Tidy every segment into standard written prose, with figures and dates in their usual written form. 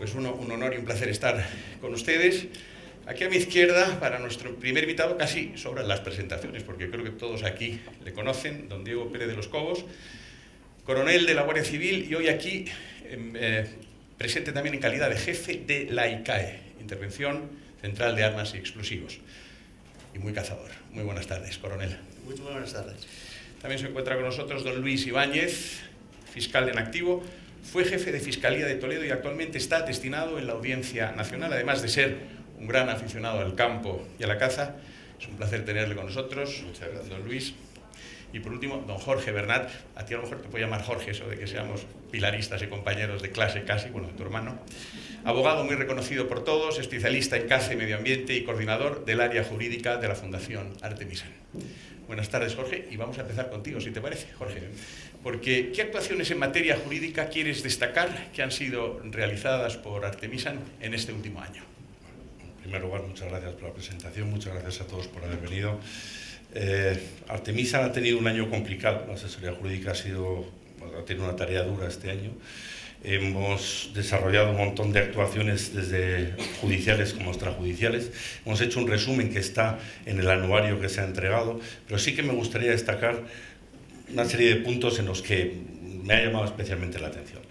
Pues un honor y un placer estar con ustedes. Aquí a mi izquierda, para nuestro primer invitado, casi sobran las presentaciones, porque creo que todos aquí le conocen, don Diego Pérez de los Cobos, coronel de la Guardia Civil y hoy aquí presente también en calidad de jefe de la ICAE, Intervención Central de Armas y Explosivos, y muy cazador. Muy buenas tardes, coronel. Muy buenas tardes. También se encuentra con nosotros don Luis Ibáñez, fiscal en activo. Fue jefe de Fiscalía de Toledo y actualmente está destinado en la Audiencia Nacional, además de ser un gran aficionado al campo y a la caza. Es un placer tenerle con nosotros. Muchas gracias, don Luis. Y por último, don Jorge Bernat. A ti a lo mejor te puedo llamar Jorge, eso de que seamos pilaristas y compañeros de clase casi, bueno, de tu hermano. Abogado muy reconocido por todos, especialista en caza y medio ambiente y coordinador del área jurídica de la Fundación Artemisan. Buenas tardes, Jorge, y vamos a empezar contigo, si te parece, Jorge. Porque, ¿qué actuaciones en materia jurídica quieres destacar que han sido realizadas por Artemisan en este último año? En primer lugar, muchas gracias por la presentación, muchas gracias a todos por haber venido. Artemisan ha tenido un año complicado, la asesoría jurídica ha tenido una tarea dura este año. Hemos desarrollado un montón de actuaciones desde judiciales como extrajudiciales. Hemos hecho un resumen que está en el anuario que se ha entregado, pero sí que me gustaría destacar una serie de puntos en los que me ha llamado especialmente la atención.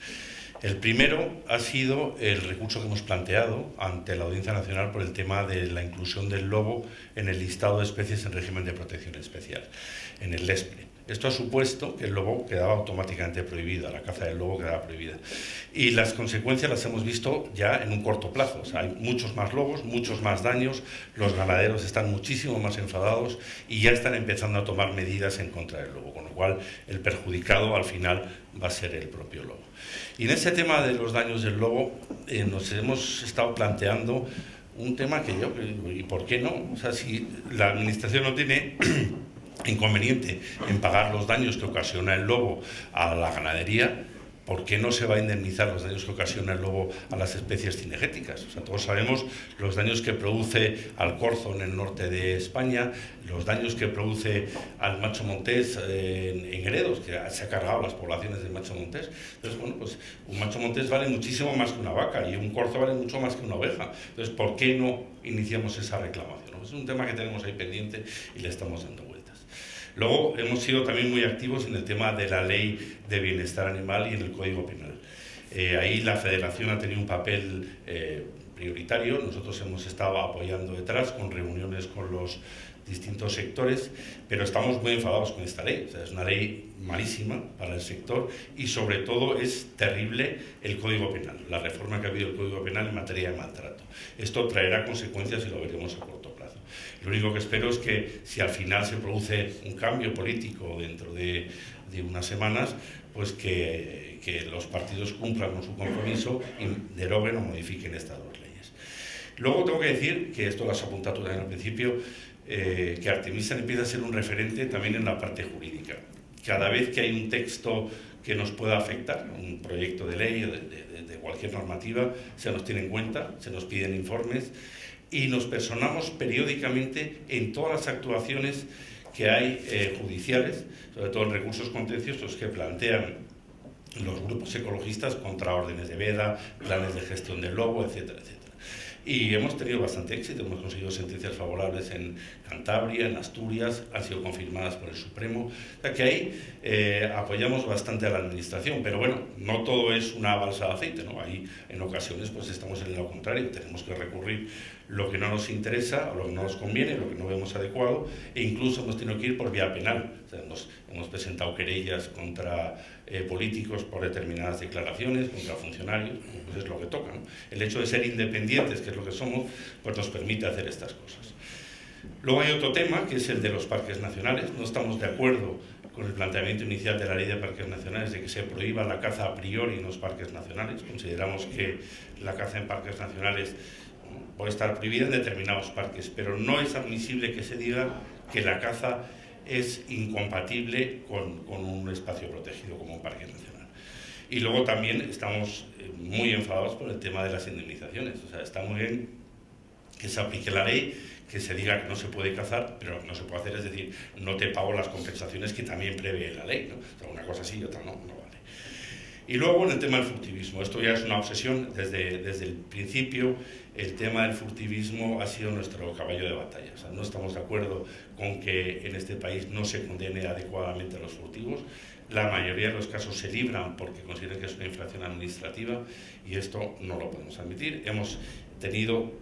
El primero ha sido el recurso que hemos planteado ante la Audiencia Nacional por el tema de la inclusión del lobo en el listado de especies en régimen de protección especial, en el LESPRE. Esto ha supuesto que el lobo quedaba automáticamente prohibido, la caza del lobo quedaba prohibida. Y las consecuencias las hemos visto ya en un corto plazo. O sea, hay muchos más lobos, muchos más daños, los ganaderos están muchísimo más enfadados y ya están empezando a tomar medidas en contra del lobo, con lo cual el perjudicado al final va a ser el propio lobo. Y en este tema de los daños del lobo nos hemos estado planteando un tema que ¿y por qué no? O sea, si la administración no tiene inconveniente en pagar los daños que ocasiona el lobo a la ganadería, ¿por qué no se va a indemnizar los daños que ocasiona el lobo a las especies cinegéticas? O sea, todos sabemos los daños que produce al corzo en el norte de España, los daños que produce al macho montés en Gredos, que se ha cargado las poblaciones del macho montés. Entonces, bueno, pues un macho montés vale muchísimo más que una vaca y un corzo vale mucho más que una oveja. Entonces, ¿por qué no iniciamos esa reclamación? Es un tema que tenemos ahí pendiente y le estamos dando vueltas. Luego hemos sido también muy activos en el tema de la Ley de Bienestar Animal y en el Código Penal. Ahí la Federación ha tenido un papel prioritario. Nosotros hemos estado apoyando detrás con reuniones con los distintos sectores, pero estamos muy enfadados con esta ley. O sea, es una ley malísima para el sector y sobre todo es terrible el Código Penal, la reforma que ha habido del Código Penal en materia de maltrato. Esto traerá consecuencias y lo veremos a corto plazo. Lo único que espero es que si al final se produce un cambio político dentro de unas semanas, pues que los partidos cumplan con su compromiso y deroguen o modifiquen estas dos leyes. Luego tengo que decir, que esto lo has apuntado tú también al principio, que Artemisan empieza a ser un referente también en la parte jurídica. Cada vez que hay un texto que nos pueda afectar, un proyecto de ley o de cualquier normativa, se nos tiene en cuenta, se nos piden informes y nos personamos periódicamente en todas las actuaciones que hay judiciales, sobre todo en recursos contenciosos que plantean los grupos ecologistas contra órdenes de veda, planes de gestión del lobo, etcétera, etcétera. Y hemos tenido bastante éxito, hemos conseguido sentencias favorables en Cantabria, en Asturias, han sido confirmadas por el Supremo. O sea que ahí apoyamos bastante a la administración, pero bueno, no todo es una balsa de aceite, ¿no? Ahí en ocasiones pues estamos en lo contrario, tenemos que recurrir lo que no nos interesa, o lo que no nos conviene, lo que no vemos adecuado, e incluso hemos tenido que ir por vía penal. O sea, hemos presentado querellas contra políticos por determinadas declaraciones, contra funcionarios, pues es lo que toca, ¿no? El hecho de ser independientes, que es lo que somos, pues nos permite hacer estas cosas. Luego hay otro tema, que es el de los parques nacionales. No estamos de acuerdo con el planteamiento inicial de la Ley de Parques Nacionales de que se prohíba la caza a priori en los parques nacionales. Consideramos que la caza en parques nacionales puede estar prohibida en determinados parques, pero no es admisible que se diga que la caza es incompatible con un espacio protegido como un parque nacional. Y luego también estamos muy enfadados por el tema de las indemnizaciones. O sea, está muy bien que se aplique la ley, que se diga que no se puede cazar, pero lo que no se puede hacer es decir, no te pago las compensaciones que también prevé la ley, ¿no? O sea, una cosa sí y otra no vale. Y luego en el tema del furtivismo, esto ya es una obsesión desde el principio. El tema del furtivismo ha sido nuestro caballo de batalla. O sea, no estamos de acuerdo con que en este país no se condene adecuadamente a los furtivos. La mayoría de los casos se libran porque consideran que es una infracción administrativa y esto no lo podemos admitir. Hemos tenido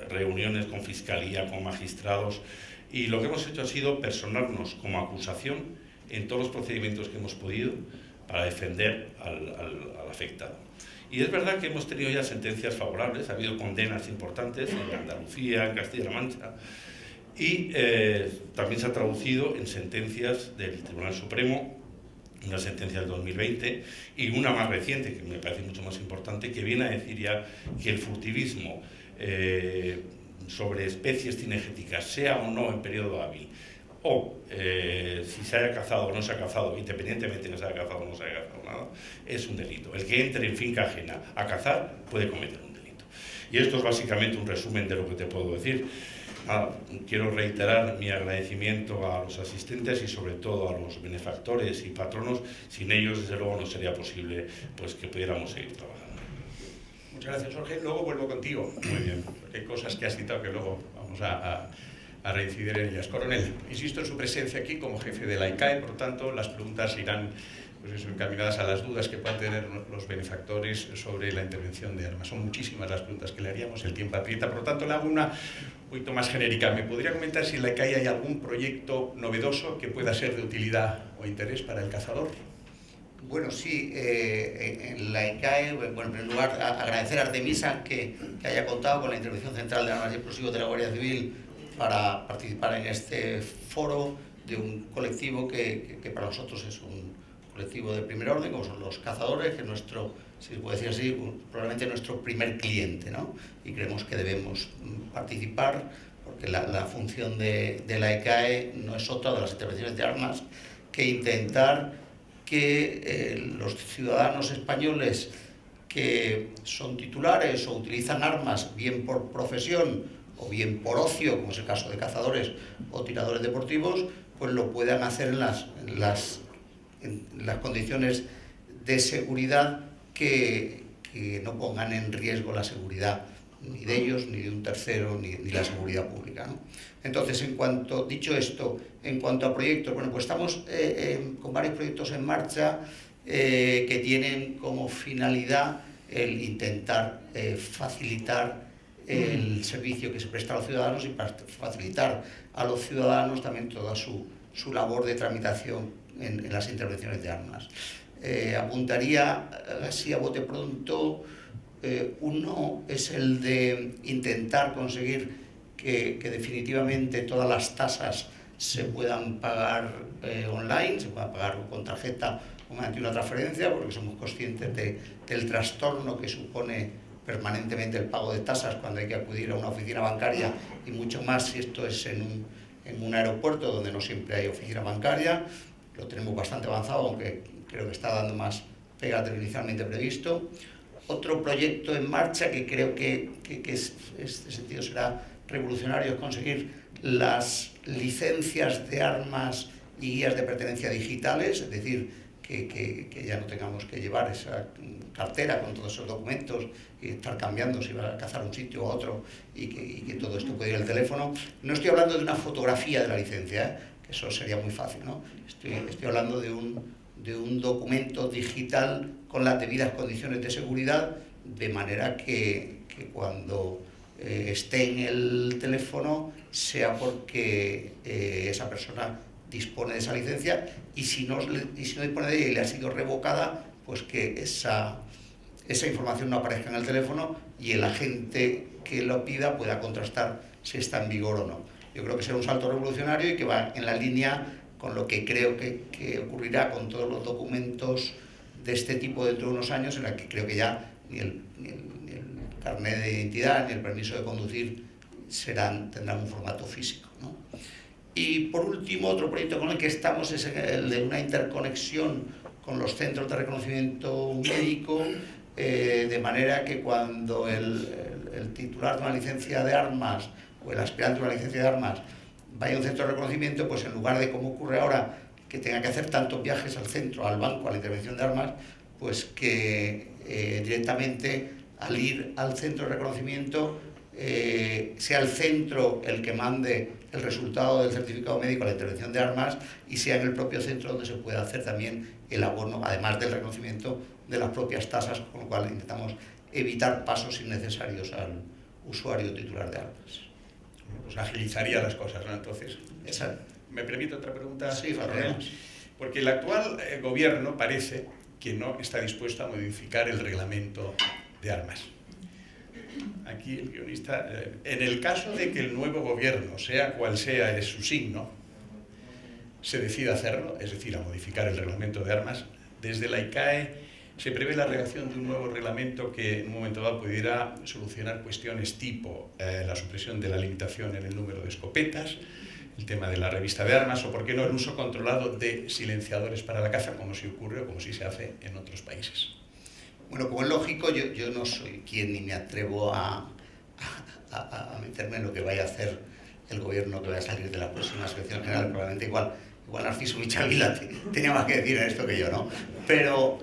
reuniones con Fiscalía, con magistrados, y lo que hemos hecho ha sido personarnos como acusación en todos los procedimientos que hemos podido para defender al afectado. Y es verdad que hemos tenido ya sentencias favorables, ha habido condenas importantes en Andalucía, en Castilla-La Mancha, y también se ha traducido en sentencias del Tribunal Supremo, una sentencia del 2020 y una más reciente, que me parece mucho más importante, que viene a decir ya que el furtivismo sobre especies cinegéticas, sea o no en periodo hábil, o si se haya cazado o no se ha cazado, independientemente de que se haya cazado o no se haya cazado nada, es un delito. El que entre en finca ajena a cazar puede cometer un delito. Y esto es básicamente un resumen de lo que te puedo decir. Quiero reiterar mi agradecimiento a los asistentes y sobre todo a los benefactores y patronos. Sin ellos, desde luego, no sería posible pues, que pudiéramos seguir trabajando. Muchas gracias, Jorge. Luego vuelvo contigo. Muy bien. Porque hay cosas que has citado que luego vamos a reincidir en ellas. Coronel, insisto en su presencia aquí como jefe de la ICAE, por tanto, las preguntas irán pues eso, encaminadas a las dudas que puedan tener los benefactores sobre la intervención de armas. Son muchísimas las preguntas que le haríamos, el tiempo aprieta, por lo tanto le hago una un poquito más genérica. ¿Me podría comentar si en la ICAE hay algún proyecto novedoso que pueda ser de utilidad o interés para el cazador? Bueno, sí, en la ICAE, bueno, en primer lugar, agradecer a Artemisa que haya contado con la intervención central de armas y explosivos de la Guardia Civil para participar en este foro de un colectivo que para nosotros es un colectivo de primer orden, como son los cazadores, que es nuestro, si se puede decir así, probablemente nuestro primer cliente, ¿no? Y creemos que debemos participar porque la función de la ICAE no es otra de las intervenciones de armas que intentar que los ciudadanos españoles que son titulares o utilizan armas bien por profesión o bien por ocio, como es el caso de cazadores o tiradores deportivos, pues lo puedan hacer en las condiciones de seguridad que no pongan en riesgo la seguridad ni de ellos, ni de un tercero, ni la seguridad pública, ¿no? Entonces, dicho esto, en cuanto a proyectos, bueno, pues estamos con varios proyectos en marcha que tienen como finalidad el intentar facilitar el servicio que se presta a los ciudadanos y facilitar a los ciudadanos también toda su labor de tramitación en las intervenciones de armas. Apuntaría así a bote pronto. Uno es el de intentar conseguir que definitivamente todas las tasas se puedan pagar online, se puedan pagar con tarjeta o mediante una transferencia, porque somos conscientes del trastorno que supone permanentemente el pago de tasas cuando hay que acudir a una oficina bancaria, y mucho más si esto es en un aeropuerto donde no siempre hay oficina bancaria. Lo tenemos bastante avanzado, aunque creo que está dando más pega de lo inicialmente previsto. Otro proyecto en marcha que creo que este sentido será revolucionario es conseguir las licencias de armas y guías de pertenencia digitales, es decir, que ya no tengamos que llevar esa cartera con todos esos documentos y estar cambiando si va a cazar un sitio u otro, y que todo esto puede ir al teléfono. No estoy hablando de una fotografía de la licencia, que eso sería muy fácil, ¿no? Estoy hablando de un documento digital con las debidas condiciones de seguridad, de manera que cuando esté en el teléfono sea porque esa persona dispone de esa licencia, y si no dispone de ella y le ha sido revocada, pues que esa información no aparezca en el teléfono y el agente que lo pida pueda contrastar si está en vigor o no. Yo creo que será un salto revolucionario y que va en la línea con lo que creo que ocurrirá con todos los documentos de este tipo dentro de unos años, en la que creo que ya ni el carnet de identidad ni el permiso de conducir tendrán un formato físico, ¿no? Y por último, otro proyecto con el que estamos es el de una interconexión con los centros de reconocimiento médico, de manera que cuando el titular de una licencia de armas o el aspirante de una licencia de armas vaya a un centro de reconocimiento, pues en lugar de, como ocurre ahora, que tenga que hacer tantos viajes al centro, al banco, a la intervención de armas, pues que directamente al ir al centro de reconocimiento sea el centro el que mande el resultado del certificado médico a la intervención de armas y sea en el propio centro donde se pueda hacer también el abono, además del reconocimiento de las propias tasas, con lo cual intentamos evitar pasos innecesarios al usuario titular de armas. Pues agilizaría las cosas, ¿no? Entonces, Exacto. ¿me permite otra pregunta? Sí, Coronel? Porque el actual gobierno parece que no está dispuesto a modificar el reglamento de armas. Aquí el guionista, en el caso de que el nuevo gobierno, sea cual sea su signo, se decida hacerlo, es decir, a modificar el reglamento de armas, desde la ICAE se prevé la redacción de un nuevo reglamento que en un momento dado pudiera solucionar cuestiones tipo la supresión de la limitación en el número de escopetas, el tema de la revista de armas o, por qué no, el uso controlado de silenciadores para la caza, como si ocurre o como si se hace en otros países. Bueno, como es lógico, yo no soy quien ni me atrevo a meterme en lo que vaya a hacer el gobierno que vaya a salir de la próxima sección general. Probablemente igual Narciso Michavila tenía más que decir en esto que yo, ¿no? Pero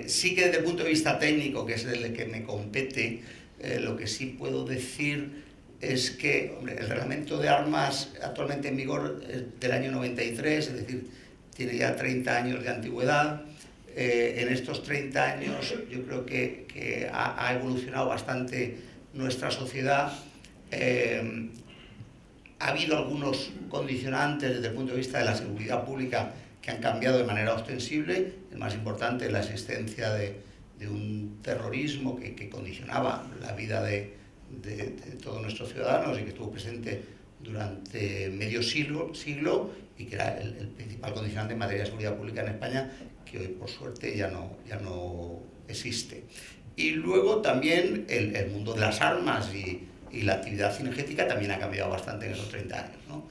sí que desde el punto de vista técnico, que es el que me compete, lo que sí puedo decir es que, hombre, el reglamento de armas actualmente en vigor es del año 93, es decir, tiene ya 30 años de antigüedad. En estos 30 años yo creo que ha evolucionado bastante nuestra sociedad. Ha habido algunos condicionantes desde el punto de vista de la seguridad pública que han cambiado de manera ostensible. El más importante es la existencia de un terrorismo que condicionaba la vida de todos nuestros ciudadanos y que estuvo presente durante medio siglo y que era el principal condicionante en materia de seguridad pública en España, que hoy por suerte ya no existe. Y luego también el mundo de las armas y la actividad cinegética también ha cambiado bastante en esos 30 años, ¿no?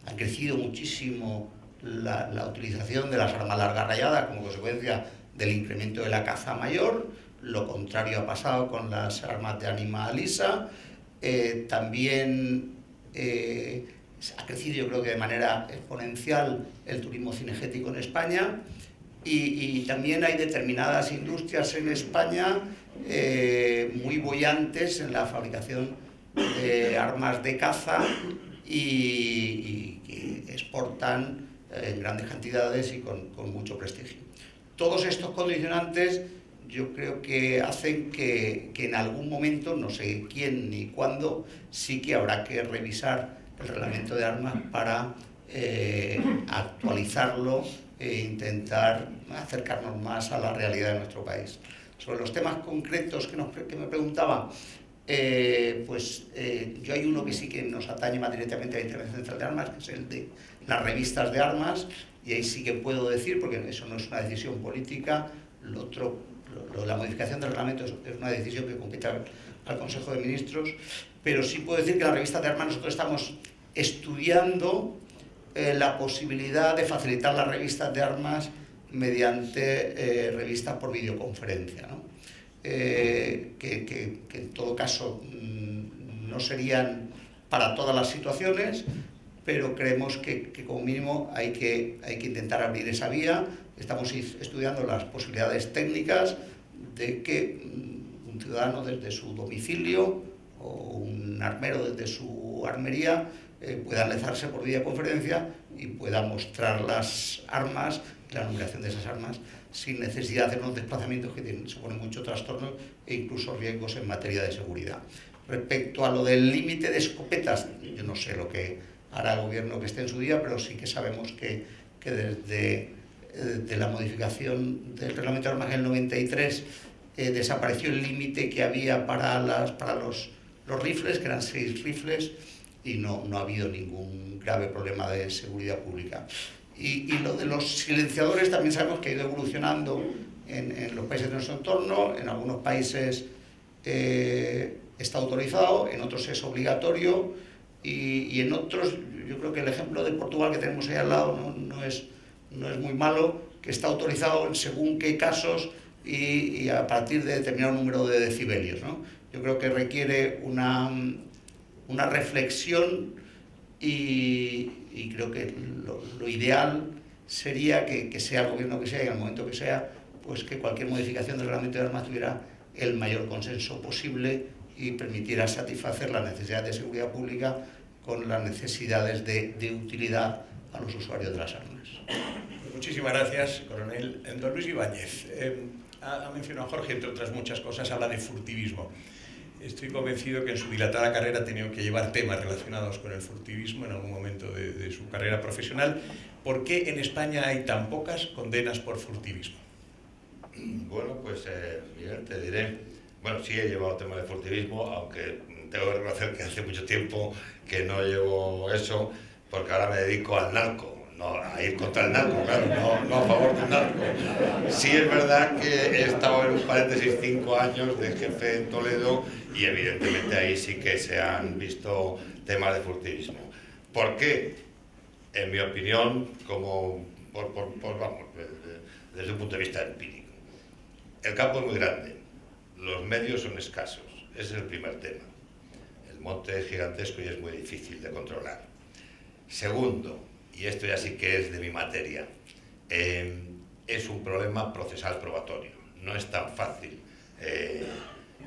Han crecido muchísimo la utilización de las armas largas rayadas como consecuencia del incremento de la caza mayor. Lo contrario ha pasado con las armas de ánima lisa. También ha crecido, yo creo que de manera exponencial, el turismo cinegético en España y también hay determinadas industrias en España muy boyantes en la fabricación de armas de caza y que exportan en grandes cantidades y con mucho prestigio. Todos estos condicionantes yo creo que hacen que en algún momento, no sé quién ni cuándo, sí que habrá que revisar el reglamento de armas para actualizarlo e intentar acercarnos más a la realidad de nuestro país. Sobre los temas concretos que me preguntaba, yo hay uno que sí que nos atañe más directamente a la Intervención Central de Armas, que es el de las revistas de armas, y ahí sí que puedo decir, porque eso no es una decisión política, la modificación del reglamento es una decisión que compete al Consejo de Ministros, pero sí puedo decir que las revistas de armas nosotros estamos estudiando la posibilidad de facilitar las revistas de armas mediante revistas por videoconferencia, ¿no? Que en todo caso no serían para todas las situaciones, pero creemos que como mínimo hay que intentar abrir esa vía. Estamos estudiando las posibilidades técnicas de que un ciudadano desde su domicilio o un armero desde su armería pueda enlazarse por videoconferencia y pueda mostrar las armas, la numeración de esas armas, sin necesidad de hacer unos desplazamientos que suponen mucho trastorno e incluso riesgos en materia de seguridad. Respecto a lo del límite de escopetas, yo no sé lo que hará el gobierno que esté en su día, pero sí que sabemos que desde la modificación del reglamento de armas en el 93 desapareció el límite que había para los rifles, que eran 6 rifles, y no ha habido ningún grave problema de seguridad pública. Y lo de los silenciadores también sabemos que ha ido evolucionando en los países de nuestro entorno. En algunos países está autorizado, en otros es obligatorio y en otros, yo creo que el ejemplo de Portugal que tenemos ahí al lado no es muy malo, que está autorizado en según qué casos y a partir de determinado número de decibelios, ¿no? Yo creo que requiere una reflexión y y creo que lo ideal sería que sea el gobierno que sea y en el momento que sea, pues que cualquier modificación del reglamento de armas tuviera el mayor consenso posible y permitiera satisfacer las necesidades de seguridad pública con las necesidades de utilidad a los usuarios de las armas. Muchísimas gracias, coronel. Don Luis Ibáñez, ha mencionado Jorge, entre otras muchas cosas, habla de furtivismo. Estoy convencido que en su dilatada carrera ha tenido que llevar temas relacionados con el furtivismo en algún momento de su carrera profesional. ¿Por qué en España hay tan pocas condenas por furtivismo? Bueno, pues Miguel, te diré, bueno, sí he llevado temas de furtivismo, aunque tengo que reconocer que hace mucho tiempo que no llevo eso, porque ahora me dedico al narco. No, a ir contra el narco, claro, no a favor del narco. Sí es verdad que he estado en un paréntesis 5 años de jefe en Toledo y evidentemente ahí sí que se han visto temas de furtivismo. ¿Por qué? En mi opinión, como vamos, desde un punto de vista empírico. El campo es muy grande, los medios son escasos, ese es el primer tema. El monte es gigantesco y es muy difícil de controlar. Segundo, y esto ya sí que es de mi materia, es un problema procesal probatorio. No es tan fácil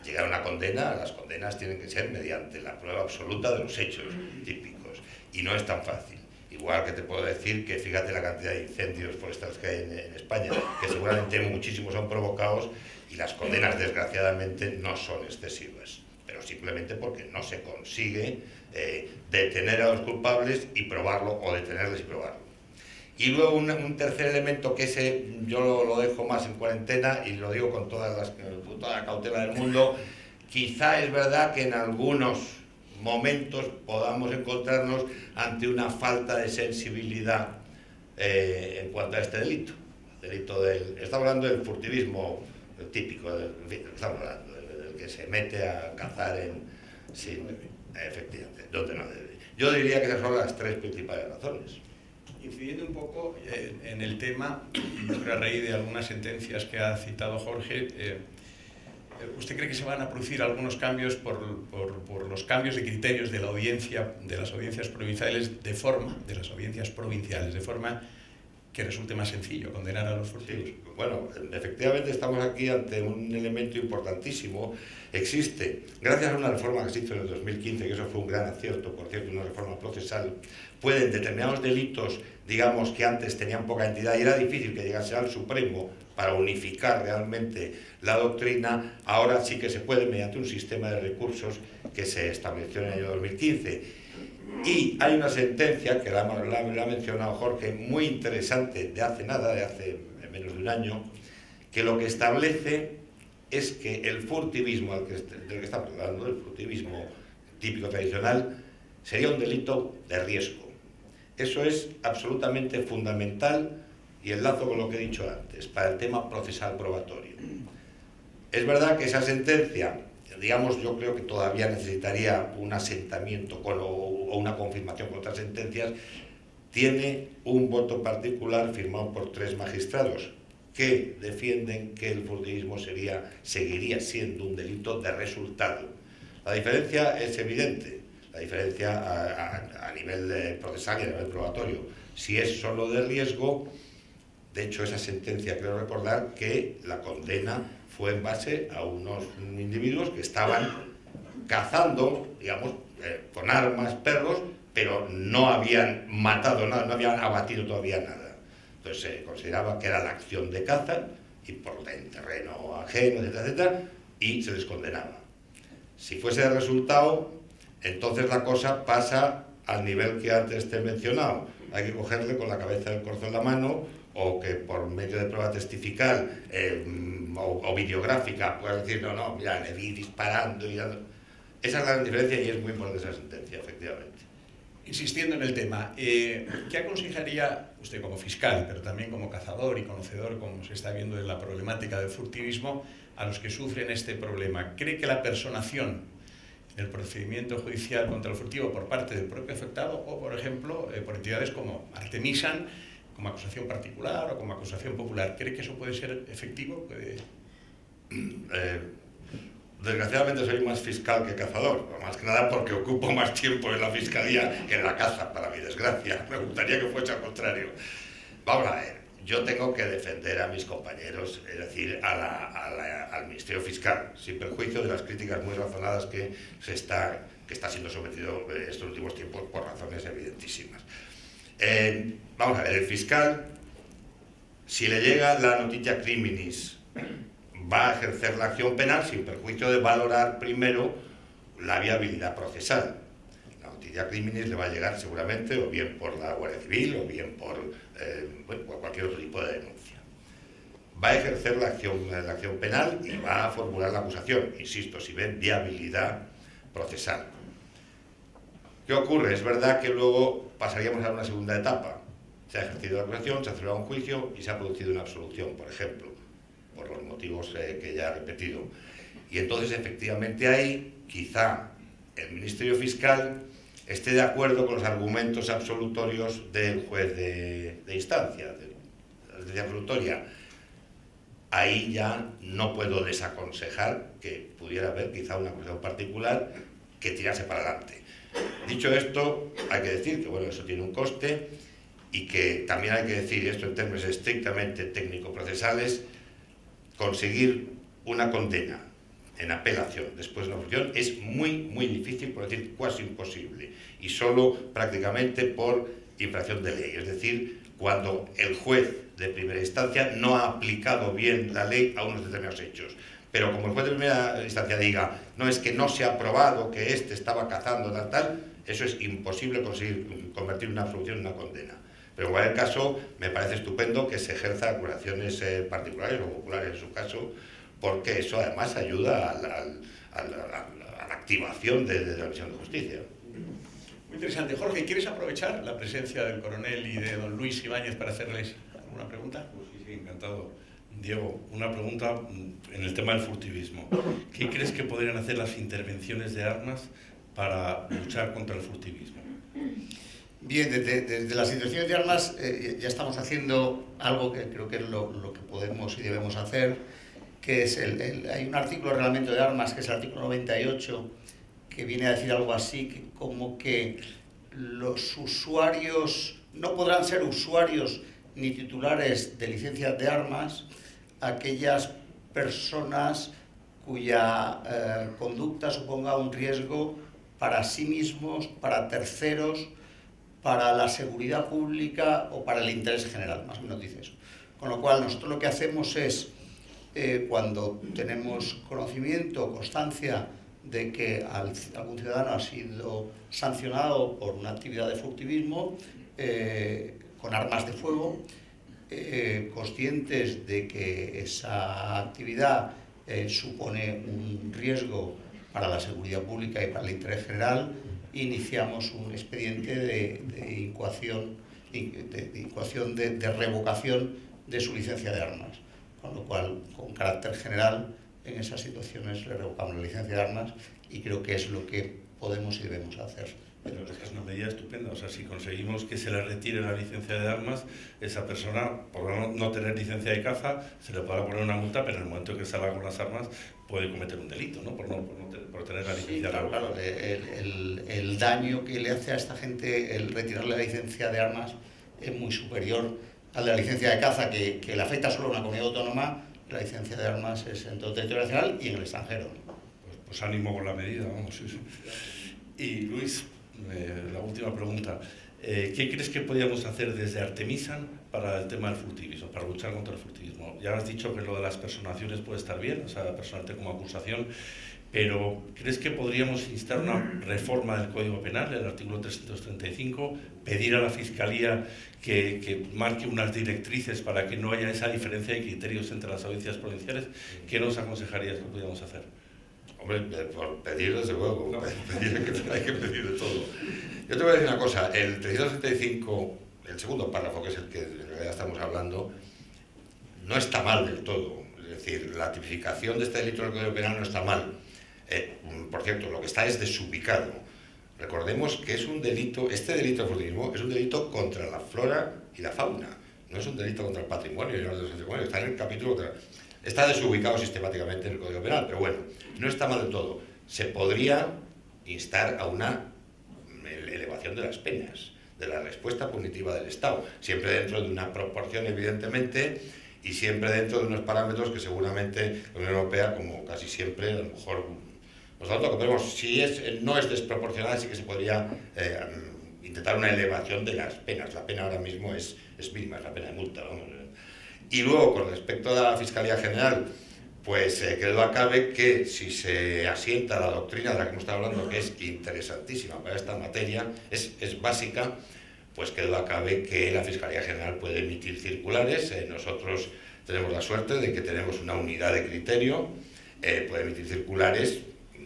llegar a una condena. Las condenas tienen que ser mediante la prueba absoluta de los hechos típicos y no es tan fácil. Igual que te puedo decir que fíjate la cantidad de incendios forestales que hay en España, que seguramente muchísimos son provocados y las condenas desgraciadamente no son excesivas, pero simplemente porque no se consigue detener a los culpables y probarlo, o detenerles y probarlo. Y luego un tercer elemento que ese yo lo dejo más en cuarentena y lo digo con toda la cautela del mundo. Quizá es verdad que en algunos momentos podamos encontrarnos ante una falta de sensibilidad en cuanto a este delito. Estamos hablando del furtivismo típico, en fin, estamos hablando del que se mete a cazar efectivamente, donde no debe. Yo diría que esas son las 3 principales razones. Incidiendo un poco en el tema, a raíz de algunas sentencias que ha citado Jorge, ¿usted cree que se van a producir algunos cambios por los cambios de criterios de la audiencia, de las audiencias provinciales, de forma que resulte más sencillo condenar a los furtivos? Sí, bueno, efectivamente estamos aquí ante un elemento importantísimo. Existe, gracias a una reforma que se hizo en el 2015, que eso fue un gran acierto, por cierto, una reforma procesal, pueden determinados delitos, digamos que antes tenían poca entidad y era difícil que llegase al Supremo para unificar realmente la doctrina, ahora sí que se puede mediante un sistema de recursos que se estableció en el año 2015. Y hay una sentencia, que la ha mencionado Jorge, muy interesante, de hace nada, de hace menos de un año, que lo que establece es que el furtivismo del que estamos hablando, el furtivismo típico tradicional, sería un delito de riesgo. Eso es absolutamente fundamental y enlazo con lo que he dicho antes, para el tema procesal probatorio. Es verdad que esa sentencia, digamos, yo creo que todavía necesitaría un asentamiento o una confirmación con otras sentencias, tiene un voto particular firmado por 3 magistrados que defienden que el furtivismo seguiría siendo un delito de resultado. La diferencia es evidente, la diferencia a nivel procesal y a nivel probatorio. Si es solo de riesgo, de hecho esa sentencia creo recordar que la condena fue en base a unos individuos que estaban cazando, digamos, con armas, perros, pero no habían matado nada, no habían abatido todavía nada. Entonces se consideraba que era la acción de caza y por el terreno ajeno, etcétera, etcétera, y se les condenaba. Si fuese el resultado, entonces la cosa pasa al nivel que antes te he mencionado. Hay que cogerle con la cabeza del corzo en la mano, o que por medio de prueba testifical o videográfica puedas decir, no, mira, le vi disparando y dando. Esa es la gran diferencia y es muy importante esa sentencia, efectivamente. Insistiendo en el tema, ¿qué aconsejaría usted como fiscal, pero también como cazador y conocedor, como se está viendo en la problemática del furtivismo, a los que sufren este problema? ¿Cree que la personación del procedimiento judicial contra el furtivo por parte del propio afectado o, por ejemplo, por entidades como Artemisan, como acusación particular o como acusación popular, ¿cree que eso puede ser efectivo? Desgraciadamente soy más fiscal que cazador, más que nada porque ocupo más tiempo en la fiscalía que en la caza, para mi desgracia. Me gustaría que fuese al contrario. Vamos a ver, yo tengo que defender a mis compañeros, es decir, al Ministerio Fiscal, sin perjuicio de las críticas muy razonadas que está siendo sometido en estos últimos tiempos por razones evidentísimas. Vamos a ver, el fiscal, si le llega la noticia criminis, va a ejercer la acción penal sin perjuicio de valorar primero la viabilidad procesal. La noticia criminis le va a llegar seguramente o bien por la Guardia Civil o bien por cualquier otro tipo de denuncia. Va a ejercer la acción penal y va a formular la acusación, insisto, si ven viabilidad procesal. ¿Qué ocurre? Es verdad que luego pasaríamos a una segunda etapa. Se ha ejercido la acusación, se ha celebrado un juicio y se ha producido una absolución, por ejemplo, por los motivos que ya he repetido. Y entonces, efectivamente, ahí quizá el Ministerio Fiscal esté de acuerdo con los argumentos absolutorios del juez de instancia, de la sentencia absolutoria. Ahí ya no puedo desaconsejar que pudiera haber quizá una acusación particular que tirase para adelante. Dicho esto, hay que decir que bueno, eso tiene un coste y que también hay que decir, esto en términos estrictamente técnico-procesales, conseguir una condena en apelación después de una absolución es muy difícil, por decir casi imposible, y solo prácticamente por infracción de ley, es decir, cuando el juez de primera instancia no ha aplicado bien la ley a unos determinados hechos. Pero como el juez de primera instancia diga, no, es que no se ha probado que este estaba cazando tal, eso es imposible conseguir convertir una absolución en una condena. Pero en cualquier caso, me parece estupendo que se ejerza acusaciones particulares o populares en su caso, porque eso además ayuda a la activación de la misión de justicia. Muy interesante. Jorge, ¿quieres aprovechar la presencia del coronel y de don Luis Ibáñez para hacerles alguna pregunta? Pues sí, encantado. Diego, una pregunta en el tema del furtivismo. ¿Qué crees que podrían hacer las intervenciones de armas para luchar contra el furtivismo? Bien, desde las intervenciones de armas ya estamos haciendo algo que creo que es lo que podemos y debemos hacer, que es hay un artículo del reglamento de armas, que es el artículo 98, que viene a decir algo así, que como que los usuarios no podrán ser usuarios ni titulares de licencias de armas aquellas personas cuya conducta suponga un riesgo para sí mismos, para terceros, para la seguridad pública o para el interés general, más o menos dice eso. Con lo cual, nosotros lo que hacemos es, cuando tenemos conocimiento, constancia de que algún ciudadano ha sido sancionado por una actividad de furtivismo con armas de fuego, conscientes de que esa actividad supone un riesgo para la seguridad pública y para el interés general, iniciamos un expediente de incoación, de revocación de su licencia de armas, con lo cual, con carácter general, en esas situaciones le revocamos la licencia de armas y creo que es lo que podemos y debemos hacer. Pero es que es una medida estupenda, o sea, si conseguimos que se le retire la licencia de armas, esa persona, por no tener licencia de caza, se le podrá poner una multa, pero en el momento que salga con las armas puede cometer un delito, ¿no? Por tener la licencia de armas. Claro, el daño que le hace a esta gente el retirarle la licencia de armas es muy superior al de la licencia de caza, que le afecta solo a una comunidad autónoma. La licencia de armas es en todo el territorio nacional y en el extranjero. Pues ánimo con la medida, vamos. Sí. Y Luis, la última pregunta. ¿Qué crees que podríamos hacer desde Artemisan para el tema del furtivismo, para luchar contra el furtivismo? Ya has dicho que lo de las personaciones puede estar bien, o sea, personarte como acusación, pero ¿crees que podríamos instar una reforma del Código Penal, el artículo 335, pedir a la Fiscalía que marque unas directrices para que no haya esa diferencia de criterios entre las audiencias provinciales? ¿Qué nos aconsejarías que podríamos hacer? Hombre, por pedir desde luego, no. Hay que pedir de todo. Yo te voy a decir una cosa, el 365, el segundo párrafo, que es el que en realidad estamos hablando, no está mal del todo. Es decir, la tipificación de este delito en el Código Penal no está mal. Por cierto, lo que está es desubicado. Recordemos que es un delito, este delito de furtivismo es un delito contra la flora y la fauna, no es un delito contra el patrimonio y el orden del patrimonio, está en el capítulo contra... está desubicado sistemáticamente en el Código Penal, pero bueno, no está mal del todo. Se podría instar a una elevación de las penas, de la respuesta punitiva del Estado, siempre dentro de una proporción, evidentemente, y siempre dentro de unos parámetros que seguramente la Unión Europea, como casi siempre, a lo mejor nos da lo que vemos, si no es desproporcionada, sí que se podría intentar una elevación de las penas. La pena ahora mismo es mínima, es la pena de multa, vamos. Y luego, con respecto a la Fiscalía General, pues que duda cabe que si se asienta la doctrina de la que hemos estado hablando, que es interesantísima para esta materia, es básica, pues que duda cabe que la Fiscalía General puede emitir circulares. Nosotros tenemos la suerte de que tenemos una unidad de criterio, puede emitir circulares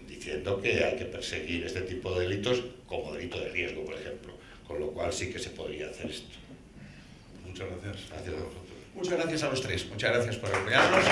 diciendo que hay que perseguir este tipo de delitos como delito de riesgo, por ejemplo, con lo cual sí que se podría hacer esto. Muchas gracias. Gracias a vosotros. Muchas gracias a los tres, muchas gracias por acompañarnos.